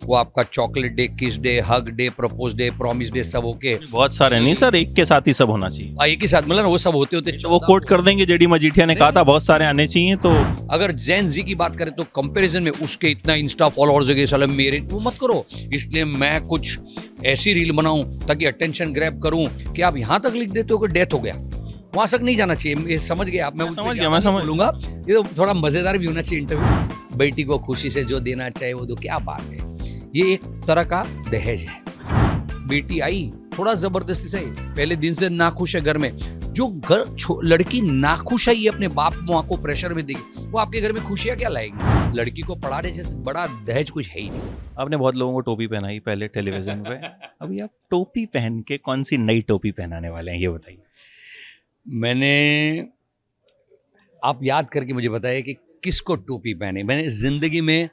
वो आपका chocolate day, किस day, hug day, propose day, promise day सब होके बहुत सारे नहीं सर, एक के साथ ही सब होना चाहिए। एक ही साथ मतलब वो सब होते होते तो वो कोट कर देंगे, जेडी मजीठिया ने कहा था बहुत सारे आने चाहिए। तो अगर जेन जी की बात करें तो कंपैरिजन में उसके इतना इंस्टा फॉलोअर्स हो गए, साले मेरे वो मत करो। इसलिए मैं कुछ ऐसी रील बनाऊं ताकि अटेंशन ग्रैब करूं कि आप यहाँ तक लिख देते हो कि डेथ हो गया, वहां तक नहीं जाना चाहिए। ये समझ गए आप? मैं समझ गया, मैं समझ बोलूंगा। ये तो थोड़ा मजेदार भी होना चाहिए इंटरव्यू। बेटी को खुशी से जो देना चाहे वो दो, क्या बात है। ये एक तरह का दहेज है। बेटी आई थोड़ा जबरदस्ती से, पहले दिन से नाखुश है घर में, जो घर लड़की नाखुश आई अपने बाप माँ को प्रेशर में देगी, वो आपके घर में खुशियां क्या लाएगी? लड़की को पढ़ाने जैसे बड़ा दहेज कुछ है ही नहीं। आपने बहुत लोगों को टोपी पहनाई पहले टेलीविजन पे, अभी आप टोपी पहन के कौन सी नई टोपी पहनाने वाले हैं, ये बताइए। मैंने, आप याद करके मुझे बताइए कि किसको टोपी पहने। मैंने जिंदगी में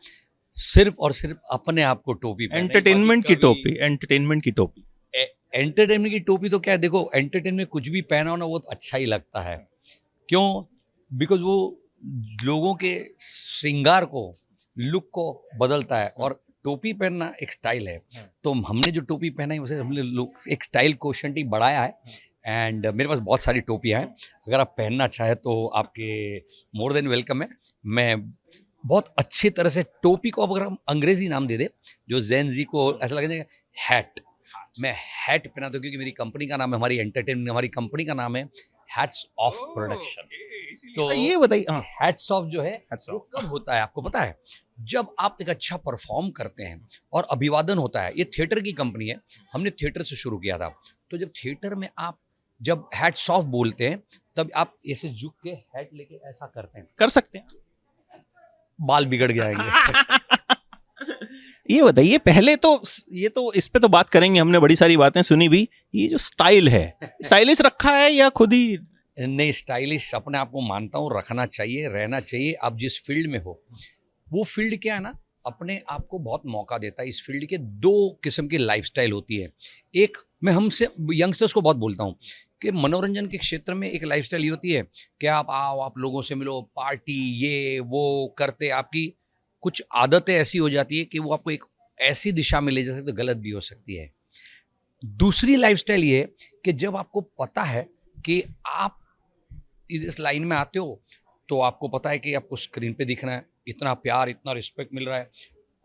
सिर्फ और सिर्फ अपने आप को टोपी पहनी। एंटरटेनमेंट की टोपी, एंटरटेनमेंट की टोपी। एंटरटेनमेंट की टोपी तो क्या है, देखो एंटरटेनमेंट में कुछ भी पहना हो ना वो तो अच्छा ही लगता है। क्यों? बिकॉज वो लोगों के श्रृंगार को, लुक को बदलता है, और टोपी पहनना एक स्टाइल है। तो हमने जो टोपी पहना है उसे हमने एक स्टाइल क्वोशंट ही बढ़ाया है। एंड मेरे पास बहुत सारी टोपियाँ हैं, अगर आप पहनना चाहे तो आपके मोर देन वेलकम है। मैं बहुत अच्छी तरह से टोपी को, अब अगर हम अंग्रेजी नाम दे दे जो जेन जी को ऐसा लगेगा, हैट, मैं हैट पहनाता हूँ क्योंकि मेरी कंपनी का नाम है, हमारी एंटरटेनमेंट, हमारी कंपनी का नाम है हैट्स ऑफ प्रोडक्शन। तो ये बताइए, हाँ, हैट्स ऑफ जो है Hats वो off। कब होता है आपको पता है? जब आप एक अच्छा परफॉर्म करते हैं और अभिवादन होता है। ये थिएटर की कंपनी है, हमने थिएटर से शुरू किया था। तो जब थिएटर में आप जब हैट्स ऑफ बोलते हैं तब आप ऐसे झुक के हैट लेके ऐसा करते हैं, कर सकते हैं। बाल बिगड़ जाएंगे। ये बताइए, पहले तो ये तो इस पे तो बात करेंगे, हमने बड़ी सारी बातें सुनी भी। ये जो स्टाइल है, स्टाइलिश रखा है या खुद ही? नहीं, स्टाइलिश अपने आप को मानता हूँ, रखना चाहिए, रहना चाहिए। आप जिस फील्ड में हो, वो फील्ड क्या है ना, अपने आप को बहुत मौका देता है। इस फील्ड के दो किस्म की लाइफस्टाइल होती है। एक, मैं हमसे यंगस्टर्स को बहुत बोलता हूँ कि मनोरंजन के क्षेत्र में एक लाइफस्टाइल ये होती है कि आप आओ, आप लोगों से मिलो, पार्टी, ये वो करते आपकी कुछ आदतें ऐसी हो जाती है कि वो आपको एक ऐसी दिशा में ले जा सकती है, गलत भी हो सकती है। दूसरी लाइफस्टाइल ये कि जब आपको पता है कि आप इस लाइन में आते हो तो आपको पता है कि आपको स्क्रीन पे दिखना है, इतना प्यार, इतना रिस्पेक्ट मिल रहा है,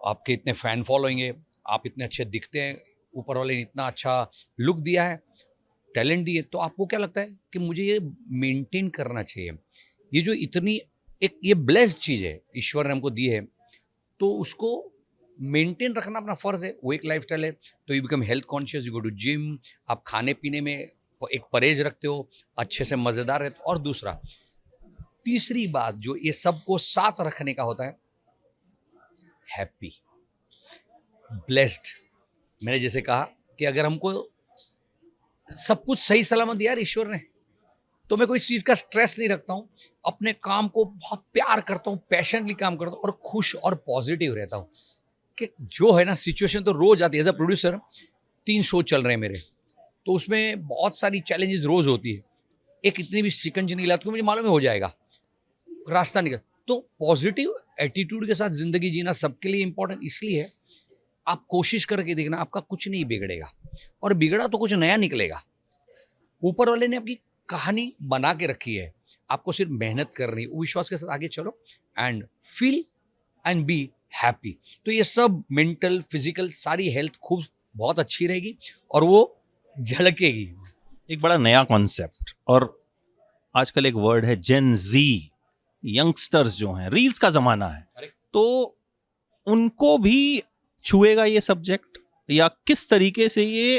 आपके इतने फैन फॉलोइंग है, आप इतने अच्छे दिखते हैं, ऊपर वाले ने इतना अच्छा लुक दिया है, टैलेंट दिए, तो आपको क्या लगता है कि मुझे ये मेंटेन करना चाहिए। ये जो इतनी एक ये ब्लेस्ड चीज़ है ईश्वर ने हमको दी है, तो उसको मेंटेन रखना अपना फ़र्ज़ है। वो एक लाइफस्टाइल है। तो you become health conscious, you go to gym, आप खाने पीने में एक परहेज रखते हो, अच्छे से मज़ेदार रहते हो। और दूसरा, तीसरी बात जो ये सबको साथ रखने का होता है, हैप्पी, ब्लेस्ड। मैंने जैसे कहा कि अगर हमको सब कुछ सही सलामत दिया ईश्वर ने, तो मैं कोई चीज़ का स्ट्रेस नहीं रखता हूँ, अपने काम को बहुत प्यार करता हूँ, पैशनेटली काम करता हूँ और खुश और पॉजिटिव रहता हूँ। कि जो है ना, सिचुएशन तो रोज आती है। एज अ प्रोड्यूसर 3 शो चल रहे हैं मेरे, तो उसमें बहुत सारी चैलेंजेस रोज होती है। एक इतनी भी सिकंज नहीं लाती, मुझे मालूम है हो जाएगा, रास्ता निकल। तो पॉजिटिव एटीट्यूड के साथ जिंदगी जीना सबके लिए इंपॉर्टेंट इसलिए है। आप कोशिश करके देखना, आपका कुछ नहीं बिगड़ेगा, और बिगड़ा तो कुछ नया निकलेगा। ऊपर वाले ने आपकी कहानी बना के रखी है, आपको सिर्फ मेहनत करनी है, विश्वास के साथ आगे चलो and feel and be happy. तो ये सब मेंटल, फिजिकल, सारी हेल्थ खूब बहुत अच्छी रहेगी और वो झलकेगी। एक बड़ा नया कॉन्सेप्ट, और आजकल एक वर्ड है जेन जी, यंगस्टर्स जो हैं, रील्स का जमाना है, तो उनको भी छुएगा ये सब्जेक्ट, या किस तरीके से ये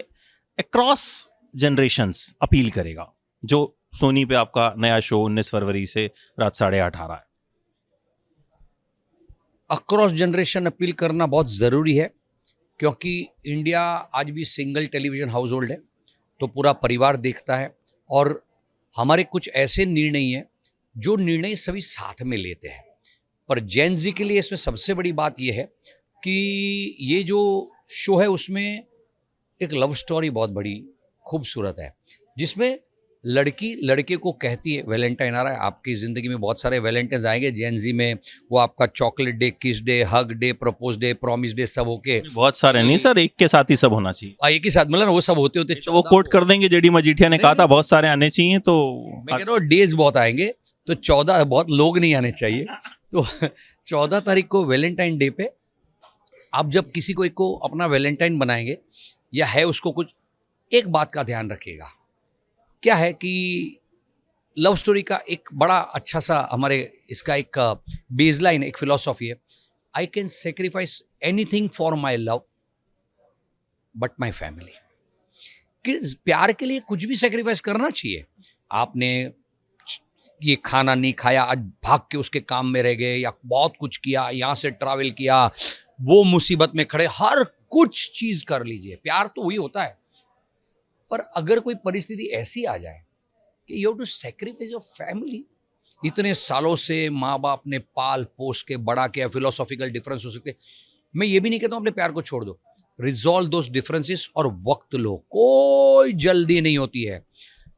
अक्रॉस जनरेशंस अपील करेगा? जो सोनी पे आपका नया शो 19 फरवरी से रात 8:30 आ रहा है। अक्रॉस जनरेशन अपील करना बहुत ज़रूरी है, क्योंकि इंडिया आज भी सिंगल टेलीविज़न हाउस होल्ड है, तो पूरा परिवार देखता है। और हमारे कुछ ऐसे निर्णय हैं जो निर्णय सभी साथ में लेते हैं। पर जेन जी के लिए इसमें सबसे बड़ी बात यह है कि ये जो शो है उसमें एक लव स्टोरी बहुत बड़ी खूबसूरत है, जिसमें लड़की लड़के को कहती है वैलेंटाइन आ रहा है, आपकी ज़िंदगी में बहुत सारे वैलेंटाइन्स आएंगे जेन जी में, वो आपका चॉकलेट डे, किस day, hug day, propose day, promise day, सब होके बहुत सारे नहीं सर, एक के साथ ही सब होना चाहिए। एक ही साथ मतलब वो सब होते होते तो वो कोट कर देंगे, जेडी मजीठिया ने कहा था बहुत सारे आने चाहिए, तो मैं कह रहा हूँ डेज बहुत आएंगे, तो 14 बहुत लोग नहीं आने चाहिए। तो 14 तारीख को वैलेंटाइन डे पे आप जब किसी को एक को अपना वैलेंटाइन बनाएंगे या है उसको कुछ, एक बात का ध्यान रखिएगा, क्या है कि लव स्टोरी का एक बड़ा अच्छा सा हमारे इसका एक बेसलाइन, एक फिलॉसफी है, I can sacrifice anything for my love but my family. कि प्यार के लिए कुछ भी सेक्रीफाइस करना चाहिए। आपने ये खाना नहीं खाया, आज भाग के उसके काम में रह गए, या बहुत कुछ किया, यहाँ से ट्रैवल किया, वो मुसीबत में खड़े, हर कुछ चीज कर लीजिए, प्यार तो वही होता है। पर अगर कोई परिस्थिति ऐसी आ जाए कि you have to sacrifice your family, इतने सालों से माँ बाप ने पाल पोस के बड़ा किया, फिलोसॉफिकल डिफरेंस हो सकते, मैं ये भी नहीं कहता हूँ अपने प्यार को छोड़ दो, रिजॉल्व दोस डिफरेंसेस और वक्त लो, कोई जल्दी नहीं होती है।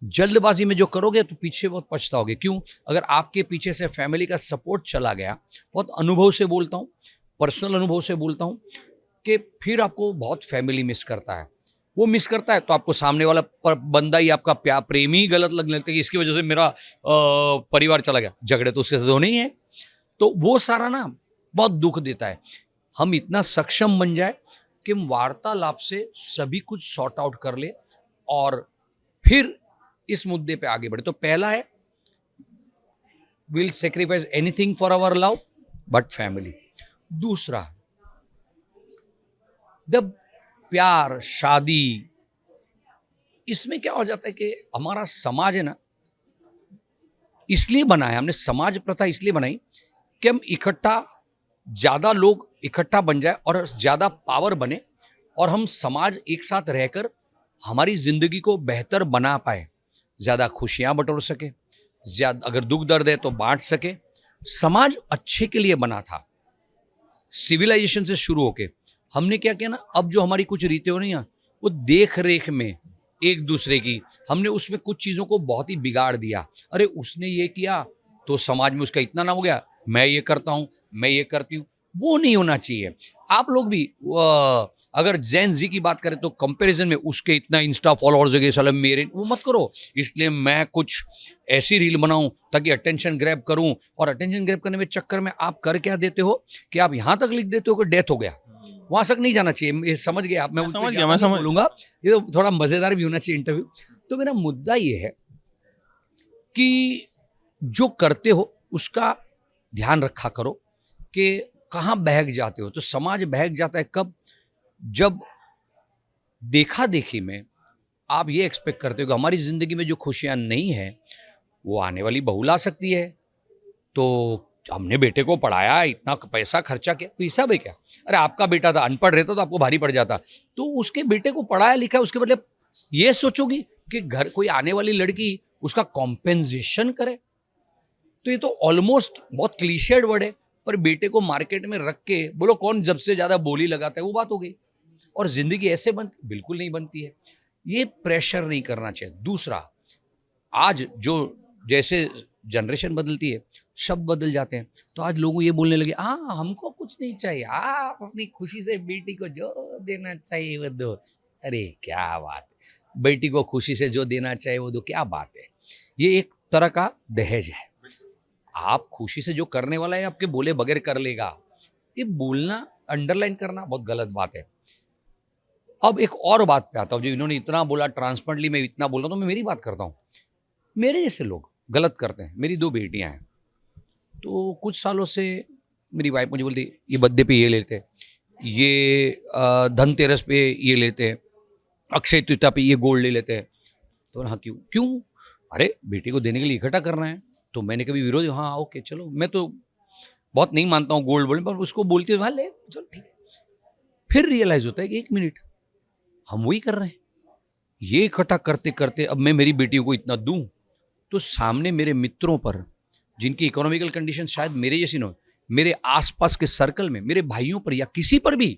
जल्दबाजी में जो करोगे तो पीछे बहुत पछताओगे। क्यों? अगर आपके पीछे से फैमिली का सपोर्ट चला गया, बहुत अनुभव से बोलता हूँ, पर्सनल अनुभव से बोलता हूँ, कि फिर आपको बहुत फैमिली मिस करता है। वो मिस करता है तो आपको सामने वाला बंदा ही आपका प्रेमी ही गलत लगने लगता है कि इसकी वजह से मेरा परिवार चला गया। झगड़े तो उसके साथ होने ही है। तो वो सारा ना बहुत दुख देता है। हम इतना सक्षम बन जाए कि हम वार्तालाप से सभी कुछ सॉर्ट आउट कर ले और फिर इस मुद्दे पे आगे बढ़े। तो पहला है, will sacrifice anything for our love but family. दूसरा, जब प्यार, शादी, इसमें क्या हो जाता है कि हमारा समाज है ना, इसलिए बना है, हमने समाज प्रथा इसलिए बनाई कि हम इकट्ठा, ज्यादा लोग इकट्ठा बन जाए और ज्यादा पावर बने, और हम समाज एक साथ रहकर हमारी जिंदगी को बेहतर बना पाए, ज्यादा खुशियां बटोर सके, ज्यादा अगर दुख दर्द है तो बांट सके। समाज अच्छे के लिए बना था। सिविलाइजेशन से शुरू होके हमने क्या किया ना, अब जो हमारी कुछ रीतें हो रही हैं वो देख रेख में एक दूसरे की, हमने उसमें कुछ चीजों को बहुत ही बिगाड़ दिया। अरे उसने ये किया तो समाज में उसका इतना नाम हो गया, मैं ये करता हूं, मैं ये करती हूं, वो नहीं होना चाहिए। आप लोग भी अगर जेन जी की बात करें तो कंपैरिजन में उसके इतना इंस्टा फॉलोअर्स हो गए, साले मेरे, वो मत करो। इसलिए मैं कुछ ऐसी रील बनाऊं ताकि अटेंशन ग्रैब करूं, और अटेंशन ग्रैब करने में चक्कर में आप कर क्या देते हो कि आप यहां तक लिख देते हो कि डेथ हो गया। वहां तक नहीं जाना चाहिए। ये समझ गए आप? मैं समझ बोलूंगा, ये तो थोड़ा मजेदार भी होना चाहिए इंटरव्यू। तो मेरा मुद्दा ये है कि जो करते हो उसका ध्यान रखा करो कि कहाँ बहक जाते हो। तो समाज बहक जाता है कब? जब देखा देखी में आप ये एक्सपेक्ट करते हो कि हमारी जिंदगी में जो खुशियां नहीं है वो आने वाली बहू ला सकती है, तो हमने बेटे को पढ़ाया, इतना पैसा खर्चा किया, तो हिसाब है क्या? अरे आपका बेटा था, अनपढ़ रहता तो आपको भारी पड़ जाता, तो उसके बेटे को पढ़ाया लिखा, उसके बदले ये सोचोगी कि घर कोई आने वाली लड़की उसका कॉम्पेंसेशन करे। तो ये तो ऑलमोस्ट बहुत क्लीशेड वर्ड है, पर बेटे को मार्केट में रख के बोलो कौन जब से ज्यादा बोली लगाता है, वो बात हो गई। और जिंदगी ऐसे बनती? बिल्कुल नहीं बनती है। ये प्रेशर नहीं करना चाहिए। दूसरा, आज जो जैसे जनरेशन बदलती है, शब्द बदल जाते हैं, तो आज लोगों ये बोलने लगे, हाँ हमको कुछ नहीं चाहिए, आप अपनी खुशी से बेटी को जो देना चाहिए वो दो। अरे क्या बात है, बेटी को खुशी से जो देना चाहिए वो दो, क्या बात है? ये एक तरह का दहेज है। आप खुशी से जो करने वाला है आपके बोले बगैर कर लेगा। ये बोलना, अंडरलाइन करना बहुत गलत बात है। अब एक और बात पे आता हूँ, जो इन्होंने इतना बोला ट्रांसपेरेंटली, मैं इतना बोल रहा हूँ, तो मैं मेरी बात करता हूँ। मेरे जैसे लोग गलत करते हैं। मेरी 2 बेटियां हैं, तो कुछ सालों से मेरी वाइफ मुझे बोलती, ये बर्थडे पे ये लेते, ये धनतेरस पे ये लेते, अक्षय तृतीया पे ये गोल्ड ले लेते हैं। तो हाँ, क्यों क्यों? अरे बेटी को देने के लिए इकट्ठा करना है। तो मैंने कभी विरोध, हाँ ओके चलो, मैं तो बहुत नहीं मानता हूँ गोल्ड बोल्ड, पर उसको बोलती हूँ हाँ ले, चलो ठीक है। फिर रियलाइज होता है कि 1 मिनट, हम वही कर रहे हैं। ये इकट्ठा करते करते अब मैं मेरी बेटियों को इतना दूं, तो सामने मेरे मित्रों पर, जिनकी इकोनॉमिकल कंडीशन शायद मेरे जैसी न हो, मेरे आसपास के सर्कल में, मेरे भाइयों पर या किसी पर भी,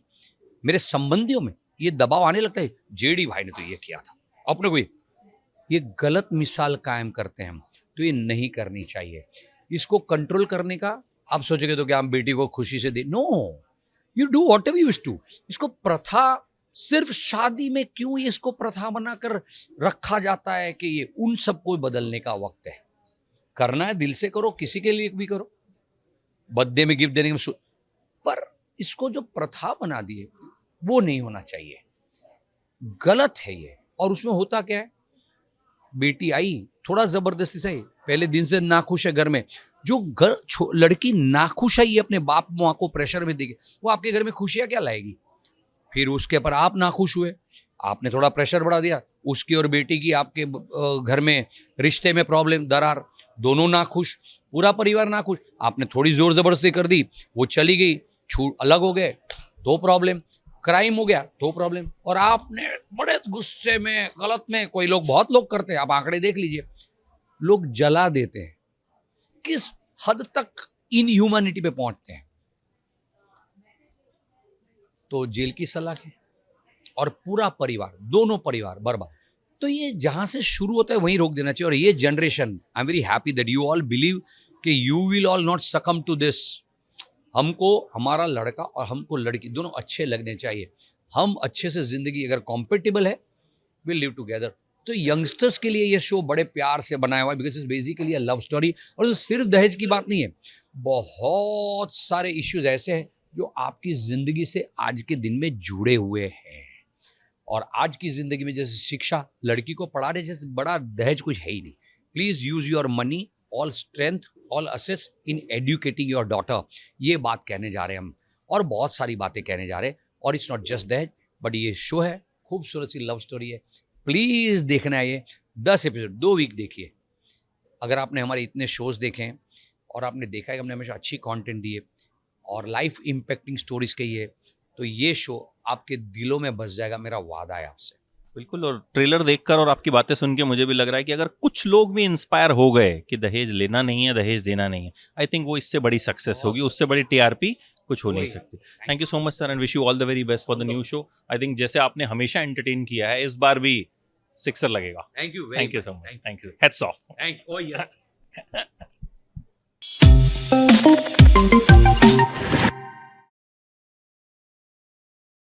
मेरे संबंधियों में ये दबाव आने लगता है, जेडी भाई ने तो ये किया था, अपने को ये गलत मिसाल कायम करते हैं हम, तो ये नहीं करनी चाहिए। इसको कंट्रोल करने का आप सोचोगे तो क्या हम बेटी को खुशी से दे, no, you do whatever use to. इसको प्रथा सिर्फ शादी में क्यों ये इसको प्रथा बनाकर रखा जाता है कि ये उन सबको बदलने का वक्त है। करना है दिल से करो, किसी के लिए भी करो, बर्थडे में गिफ्ट देने में, पर इसको जो प्रथा बना दिए वो नहीं होना चाहिए, गलत है ये। और उसमें होता क्या है, बेटी आई थोड़ा जबरदस्ती से, पहले दिन से नाखुश है घर में, जो घर लड़की नाखुश है ये अपने बाप माँ को प्रेशर में देगी, वो आपके घर में खुशियां क्या लाएगी। फिर उसके पर आप नाखुश हुए, आपने थोड़ा प्रेशर बढ़ा दिया, उसकी और बेटी की आपके घर में रिश्ते में प्रॉब्लम, दरार, दोनों नाखुश, पूरा परिवार नाखुश। आपने थोड़ी जोर जबरदस्ती कर दी, वो चली गई, अलग हो गए तो प्रॉब्लम, क्राइम हो गया तो प्रॉब्लम। और आपने बड़े गुस्से में, गलत में, कोई लोग, बहुत लोग करते हैं, आप आंकड़े देख लीजिए, लोग जला देते हैं, किस हद तक इनह्यूमैनिटी पे पहुंचते हैं, तो जेल की सलाखें और पूरा परिवार, दोनों परिवार बर्बाद। तो ये जहां से शुरू होता है वहीं रोक देना चाहिए। और ये generation, I am very happy that you all believe कि you will all not succumb to this. हमको हमारा लड़का और हमको लड़की दोनों अच्छे लगने चाहिए, हम अच्छे से जिंदगी अगर कॉम्पेटिबल है, विल लिव टुगेदर। तो यंगस्टर्स के लिए ये शो बड़े प्यार से बनाया हुआ है, because it's basically a love story. और सिर्फ दहेज की बात नहीं है, बहुत सारे इश्यूज ऐसे हैं जो आपकी जिंदगी से आज के दिन में जुड़े हुए हैं। और आज की जिंदगी में जैसे शिक्षा, लड़की को पढ़ा रहे, जैसे बड़ा दहेज कुछ है ही नहीं। Please use your money, all strength, all assets in educating your daughter. ये बात कहने जा रहे हैं हम, और बहुत सारी बातें कहने जा रहे हैं। और इट्स नॉट जस्ट दहेज, बट ये शो है, खूबसूरत सी लव स्टोरी है। प्लीज देखना है ये 10 एपिसोड, 2 वीक देखिए। अगर आपने हमारे इतने शोज देखे हैं और आपने देखा है कि हमने हमेशा अच्छी कंटेंट दी है और लाइफ इम्पैक्टिंग स्टोरीज कही है, तो ये शो आपके दिलों में बस जाएगा, मेरा वादा है आपसे। बिल्कुल। और ट्रेलर देखकर और आपकी बातें सुन के मुझे भी लग रहा है कि अगर कुछ लोग भी इंस्पायर हो गए कि दहेज लेना नहीं है, दहेज देना नहीं है, आई थिंक वो इससे बड़ी सक्सेस होगी, उससे बड़ी टीआरपी कुछ हो नहीं सकती। Thank you so much sir, and wish you all the very best for the new show. I think जैसे आपने हमेशा एंटरटेन किया है, इस बार भी सिक्सर लगेगा। Thank you so much, thank you, heads of. Oh yes.